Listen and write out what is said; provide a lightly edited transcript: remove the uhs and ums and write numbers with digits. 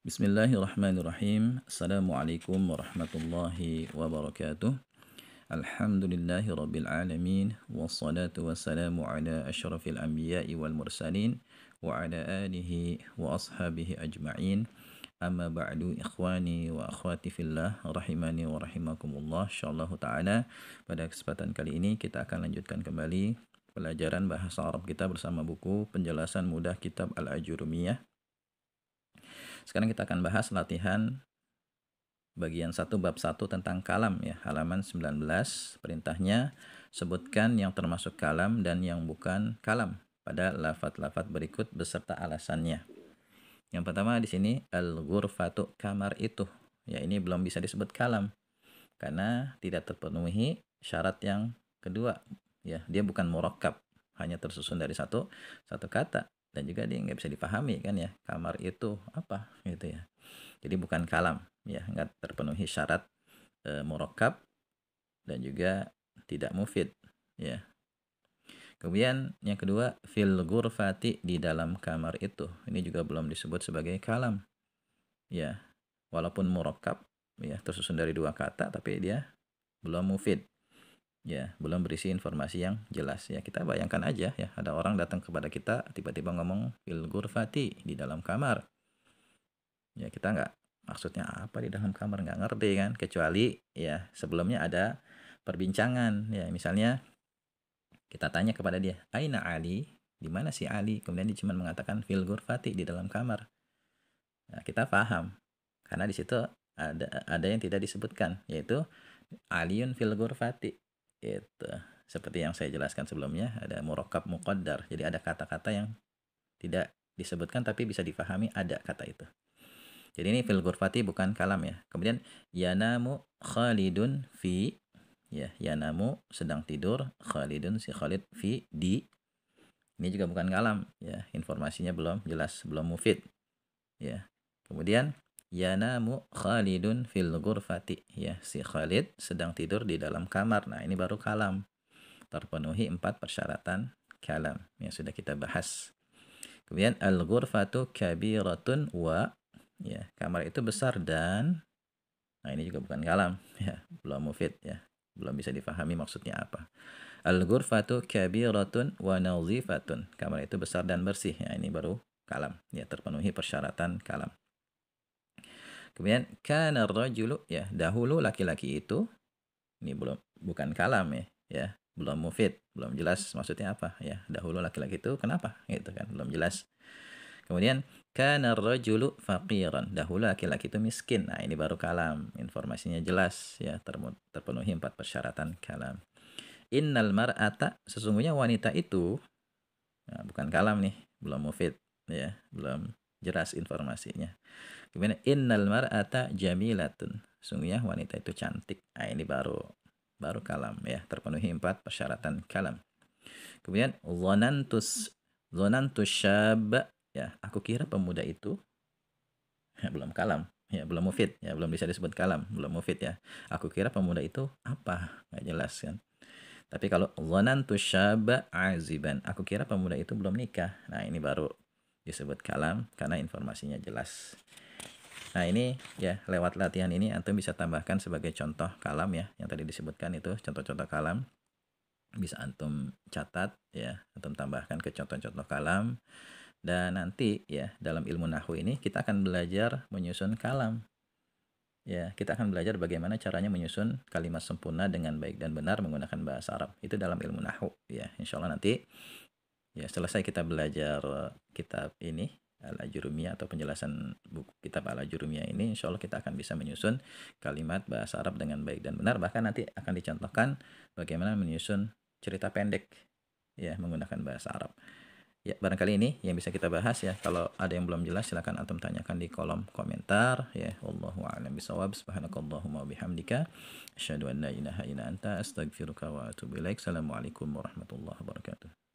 Bismillahirrahmanirrahim. Assalamualaikum warahmatullahi wabarakatuh. Alhamdulillahi rabbil alamin. Wassalatu wassalamu ala ashrafil anbiya'i wal mursalin wa ala alihi wa ashabihi ajma'in. Amma ba'du, ikhwani wa akhwati fillah, rahimani wa rahimakumullah. Insyaallah ta'ala pada kesempatan kali ini kita akan lanjutkan kembali pelajaran bahasa Arab kita bersama buku Penjelasan Mudah Kitab Al-Ajurumiyah. Sekarang kita akan bahas latihan bagian 1 bab 1 tentang kalam ya, halaman 19. Perintahnya, sebutkan yang termasuk kalam dan yang bukan kalam pada lafaz-lafaz berikut beserta alasannya. Yang pertama di sini al-ghurfatu, kamar itu. Ya, ini belum bisa disebut kalam karena tidak terpenuhi syarat yang kedua. Ya, dia bukan murakkab, hanya tersusun dari satu kata. Dan juga dia nggak bisa dipahami kan ya, kamar itu apa gitu ya. Jadi bukan kalam ya, nggak terpenuhi syarat murakkab dan juga tidak mufid ya. Kemudian yang kedua, fil ghurfati, di dalam kamar itu. Ini juga belum disebut sebagai kalam ya, walaupun murakkab ya, tersusun dari 2 kata, tapi dia belum mufid ya, belum berisi informasi yang jelas ya. Kita bayangkan aja ya, ada orang datang kepada kita tiba-tiba ngomong fil ghurfati, di dalam kamar ya, kita nggak, maksudnya apa di dalam kamar, nggak ngerti kan, kecuali ya sebelumnya ada perbincangan ya. Misalnya kita tanya kepada dia, aina Ali, di mana si Ali, kemudian dia cuma mengatakan fil ghurfati, di dalam kamar. Nah, kita paham karena di situ ada yang tidak disebutkan, yaitu Aliun fil ghurfati. Itu seperti yang saya jelaskan sebelumnya, ada murakkab muqaddar. Jadi ada kata-kata yang tidak disebutkan tapi bisa difahami ada kata itu. Jadi ini fil ghurfati bukan kalam ya. Kemudian yanamu Khalidun fi, ya, yanamu sedang tidur, Khalidun si Khalid fi, di. Ini juga bukan kalam ya, informasinya belum jelas, belum mufid ya. Kemudian yanamu Khalidun fil ghurfati, ya, si Khalid sedang tidur di dalam kamar. Nah, ini baru kalam, terpenuhi 4 persyaratan kalam yang sudah kita bahas. Kemudian al ghurfatu kabiratun wa, ya, kamar itu besar dan. Nah, ini juga bukan kalam ya, belum mufid ya, belum bisa difahami maksudnya apa. Al ghurfatu kabiratun wa nazifatun, kamar itu besar dan bersih ya, ini baru kalam ya, terpenuhi persyaratan kalam. Kemudian kana rajulu, ya, dahulu laki-laki itu. Ini bukan kalam ya, belum mufid, belum jelas maksudnya apa ya. Dahulu laki-laki itu kenapa gitu kan, belum jelas. Kemudian kana rajulu faqiran, dahulu laki-laki itu miskin. Nah, ini baru kalam, informasinya jelas ya, terpenuhi 4 persyaratan kalam. Innal mar'ata, sesungguhnya wanita itu. Nah, bukan kalam nih, belum mufid ya, belum jelas informasinya. Kemudian innal mar'ata jamilatun, sungguhnya wanita itu cantik. Nah, ini baru kalam ya, terpenuhi 4 persyaratan kalam. Kemudian zonantus syab, ya, aku kira pemuda itu. Ya, belum kalam ya, belum mufid ya, belum bisa disebut kalam, belum mufid ya. Aku kira pemuda itu apa, nggak jelas kan. Tapi kalau zonantus syab aziban, aku kira pemuda itu belum nikah. Nah, ini baru disebut kalam karena informasinya jelas. Nah, ini ya, lewat latihan ini antum bisa tambahkan sebagai contoh kalam ya, yang tadi disebutkan itu contoh-contoh kalam. Bisa antum catat ya, antum tambahkan ke contoh-contoh kalam. Dan nanti ya, dalam ilmu nahwu ini kita akan belajar menyusun kalam. Ya, kita akan belajar bagaimana caranya menyusun kalimat sempurna dengan baik dan benar menggunakan bahasa Arab. Itu dalam ilmu nahwu ya. Insyaallah nanti ya, selesai kita belajar kitab ini Al-Ajurumiyah, atau penjelasan buku kitab Al-Ajurumiyah ini, insya Allah kita akan bisa menyusun kalimat bahasa Arab dengan baik dan benar. Bahkan nanti akan dicontohkan bagaimana menyusun cerita pendek ya, menggunakan bahasa Arab. Ya, barangkali ini yang bisa kita bahas ya. Kalau ada yang belum jelas silakan antum tanyakan di kolom komentar ya. Wallahu a'lam bishawab. Subhanakallahumma wa bihamdika asyhadu an la ilaha illa anta astaghfiruka wa atubu ilaik. Assalamualaikum warahmatullahi wabarakatuh.